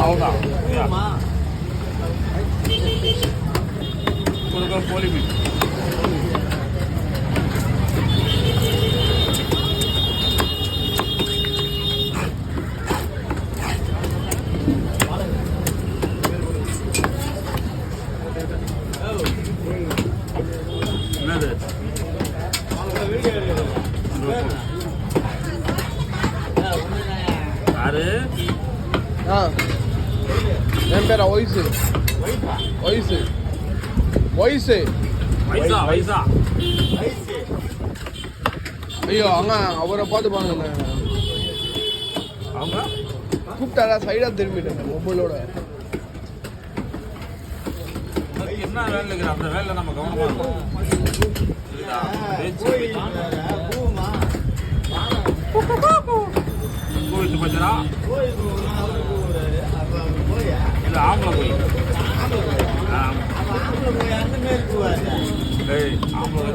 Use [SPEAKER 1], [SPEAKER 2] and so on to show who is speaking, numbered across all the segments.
[SPEAKER 1] அவ்வளோதான் கொடுக்குற கோழி மீன் என்னது யாரு
[SPEAKER 2] என் பேரா வயசு வயசு வயசு
[SPEAKER 1] வயசா வயசா
[SPEAKER 2] ஐயோ அங்க அவரை பார்த்து பாருங்க
[SPEAKER 1] அவங்க
[SPEAKER 2] கூப்பிட்டாரா சைடாக திரும்பிட்டேன் மொபைலோட
[SPEAKER 1] என்ன வேலை இருக்கிற அந்த வேலை நம்ம கவனமா இருக்கணும் கோவித்து பச்சரா இல்ல ஆம்பளை போய் ஆம்பளை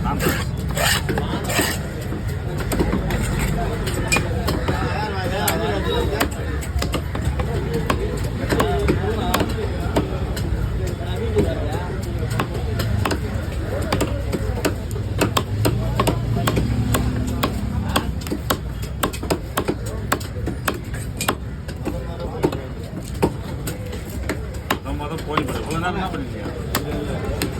[SPEAKER 1] நான் போய் இவ்வளோ நேரம் என்ன பண்ணிருக்கீங்க